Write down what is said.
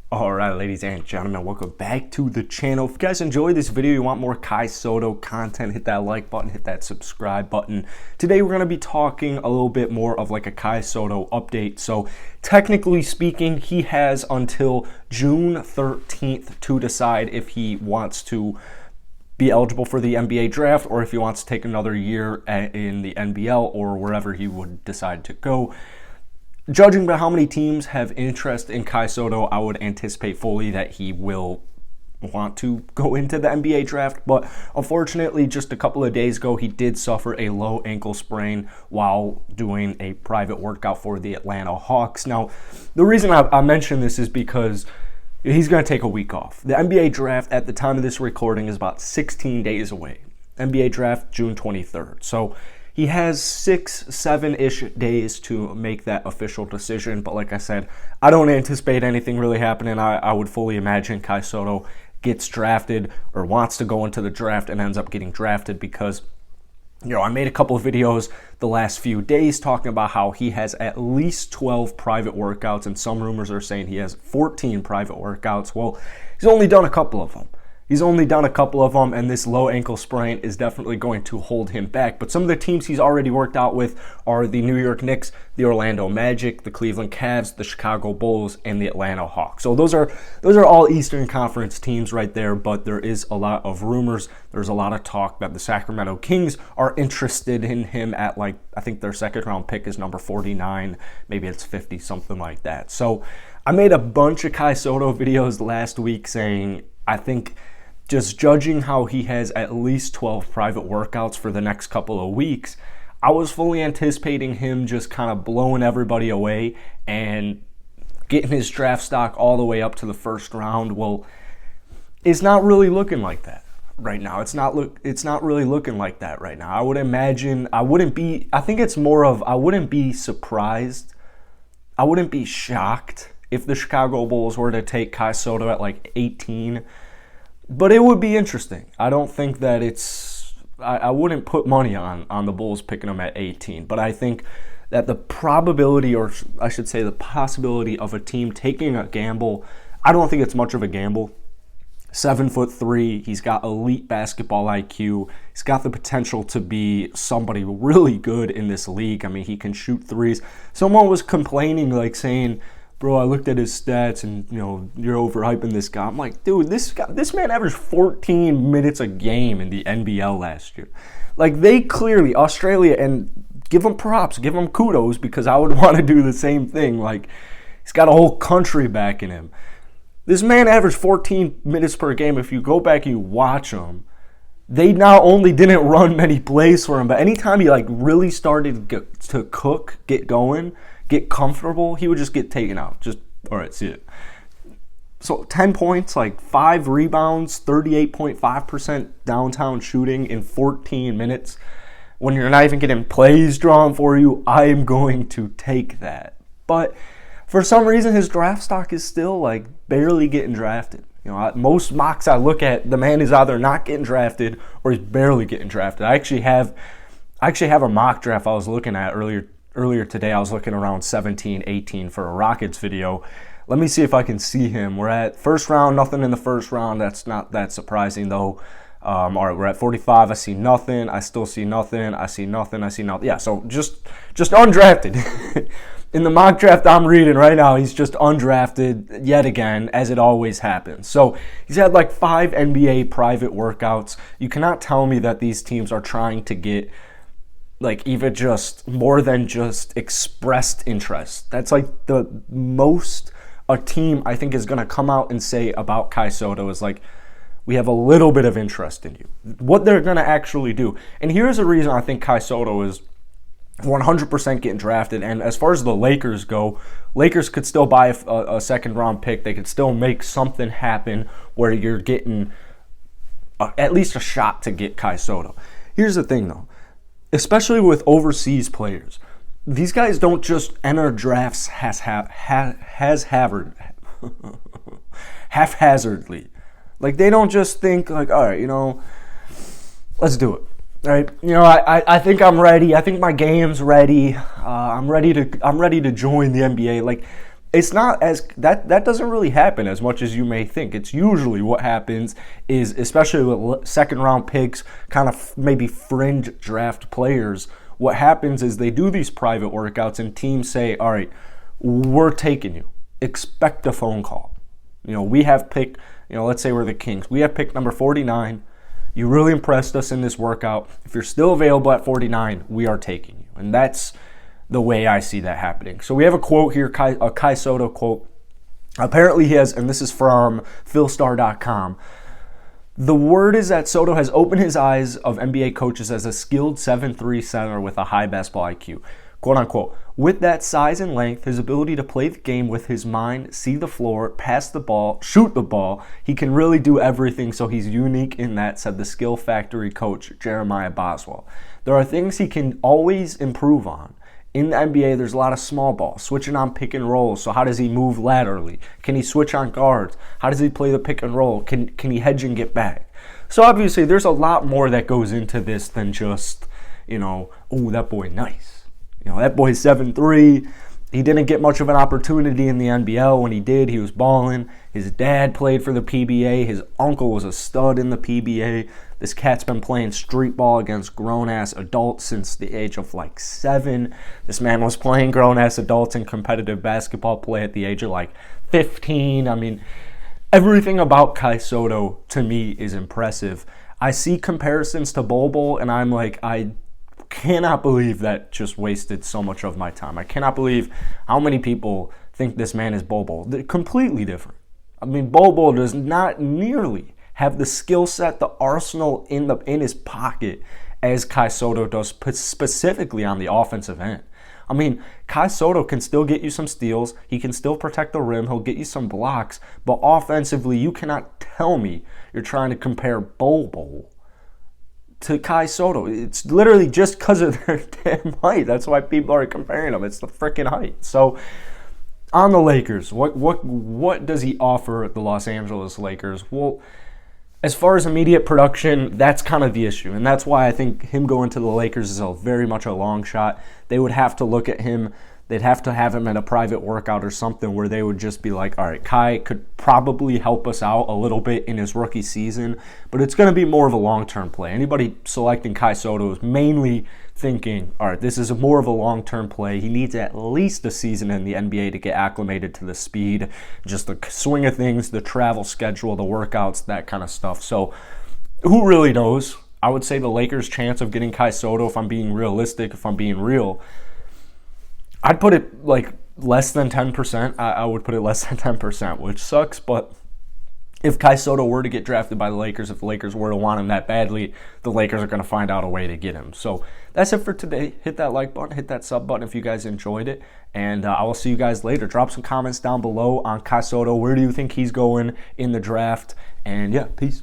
Alright, ladies and gentlemen, welcome back to the channel. If you guys enjoy this video, you want more Kai Sotto content, hit that like button, hit that subscribe button. Today we're going to be talking a little bit more of like a Kai Sotto update. So technically speaking, he has until June 13th to decide if he wants to be eligible for the NBA draft or if he wants to take another year in the NBL or wherever he would decide to go. Judging by how many teams have interest in Kai Sotto, I would anticipate fully that he will want to go into the NBA draft. But unfortunately, just a couple of days ago, he did suffer a low ankle sprain while doing a private workout for the Atlanta Hawks. Now, the reason I mention this is because he's going to take a week off. The NBA draft at the time of this recording is about 16 days away. NBA draft, June 23rd. So he has 6-7-ish days to make that official decision. But like I said, I don't anticipate anything really happening. I would fully imagine Kai Sotto gets drafted or wants to go into the draft and ends up getting drafted because, I made a couple of videos the last few days talking about how he has at least 12 private workouts, and some rumors are saying he has 14 private workouts. Well, he's only done a couple of them. And this low ankle sprain is definitely going to hold him back. But some of the teams he's already worked out with are the New York Knicks, the Orlando Magic, the Cleveland Cavs, the Chicago Bulls, and the Atlanta Hawks. So those are all Eastern Conference teams right there, but there is a lot of rumors. There's a lot of talk that the Sacramento Kings are interested in him at, I think their second round pick is number 49, maybe it's 50, something like that. So I made a bunch of Kai Sotto videos last week saying I think just judging how he has at least 12 private workouts for the next couple of weeks, I was fully anticipating him just kind of blowing everybody away and getting his draft stock all the way up to the first round. Well, it's not really looking like that right now. It's not really looking like that right now. I would imagine I wouldn't be surprised. I wouldn't be shocked if the Chicago Bulls were to take Kai Sotto at 18. But it would be interesting. I don't think that I wouldn't put money on the Bulls picking him at 18. But I think that the probability, or I should say the possibility of a team taking a gamble, I don't think it's much of a gamble. 7'3", he's got elite basketball IQ. He's got the potential to be somebody really good in this league. I mean, he can shoot threes. Someone was complaining, saying, bro, I looked at his stats and, you're overhyping this guy. I'm like, dude, this man averaged 14 minutes a game in the NBL last year. They clearly, Australia, and give him props, give him kudos, because I would want to do the same thing. He's got a whole country backing him. This man averaged 14 minutes per game. If you go back and you watch him, they not only didn't run many plays for him, but anytime he really started to cook, get going, get comfortable, he would just get taken out. Just, all right, see it. So 10 points, 5 rebounds, 38.5% downtown shooting in 14 minutes. When you're not even getting plays drawn for you, I am going to take that. But for some reason, his draft stock is still barely getting drafted. Most mocks I look at, the man is either not getting drafted or he's barely getting drafted. I actually have a mock draft I was looking at earlier today. I was looking around 17, 18 for a Rockets video. Let me see if I can see him. We're at first round, nothing in the first round. That's not that surprising though. All right, we're at 45. I see nothing. I still see nothing. I see nothing. Yeah, so just undrafted. In the mock draft I'm reading right now, he's just undrafted yet again, as it always happens. So he's had 5 NBA private workouts. You cannot tell me that these teams are trying to get even just more than just expressed interest. That's the most a team I think is going to come out and say about Kai Sotto is we have a little bit of interest in you. What they're going to actually do. And here's a reason I think Kai Sotto is 100% getting drafted. And as far as the Lakers go, Lakers could still buy a second round pick. They could still make something happen where you're getting at least a shot to get Kai Sotto. Here's the thing though. Especially with overseas players, these guys don't just enter drafts haphazardly. They don't just think all right, let's do it. All right, I think I'm ready. I think my game's ready. I'm ready to join the NBA. It's not as that doesn't really happen as much as you may think. It's usually what happens is, especially with second round picks, kind of maybe fringe draft players, what happens is they do these private workouts and teams say, all right, we're taking you. Expect a phone call. We have pick, let's say we're the Kings. We have pick number 49. You really impressed us in this workout. If you're still available at 49, we are taking you. And that's the way I see that happening. So we have a quote here, a Kai Sotto quote. Apparently he has, and this is from philstar.com, the word is that Sotto has opened his eyes of NBA coaches as a skilled 7'3" center with a high basketball IQ. Quote unquote, with that size and length, his ability to play the game with his mind, see the floor, pass the ball, shoot the ball, he can really do everything, so he's unique in that, said the Skill Factory coach Jeremiah Boswell. There are things he can always improve on. In the NBA, there's a lot of small ball, switching on pick and roll. So how does he move laterally? Can he switch on guards? How does he play the pick and roll? Can he hedge and get back? So obviously, there's a lot more that goes into this than just, oh, that boy nice. That boy's 7'3". He didn't get much of an opportunity in the NBL. When he did, he was balling. His dad played for the PBA. His uncle was a stud in the PBA. This cat's been playing street ball against grown-ass adults since the age of 7. This man was playing grown-ass adults in competitive basketball play at the age of 15. I mean, everything about Kai Sotto to me is impressive. I see comparisons to Bol Bol, and I'm like, I cannot believe that just wasted so much of my time. I cannot believe how many people think this man is Bol Bol. They're completely different. I mean, Bol Bol does not nearly have the skill set, the arsenal in his pocket as Kai Sotto does, specifically on the offensive end. I mean, Kai Sotto can still get you some steals. He can still protect the rim. He'll get you some blocks. But offensively, you cannot tell me you're trying to compare Bol Bol to Kai Sotto. It's literally just because of their damn height. That's why people are comparing them. It's the freaking height. So on the Lakers, what does he offer the Los Angeles Lakers? Well, as far as immediate production, that's kind of the issue. And that's why I think him going to the Lakers is very much a long shot. They would have to look at him. They'd have to have him at a private workout or something where they would just be like, all right, Kai could probably help us out a little bit in his rookie season, but it's going to be more of a long-term play. Anybody selecting Kai Sotto is mainly thinking, all right, this is more of a long-term play. He needs at least a season in the NBA to get acclimated to the speed, just the swing of things, the travel schedule, the workouts, that kind of stuff. So who really knows? I would say the Lakers' chance of getting Kai Sotto, if I'm being realistic, if I'm being real, I'd put it less than 10%. I would put it less than 10%, which sucks. But if Kai Sotto were to get drafted by the Lakers, if the Lakers were to want him that badly, the Lakers are going to find out a way to get him. So that's it for today. Hit that like button, hit that sub button if you guys enjoyed it. And I will see you guys later. Drop some comments down below on Kai Sotto. Where do you think he's going in the draft? And yeah, peace.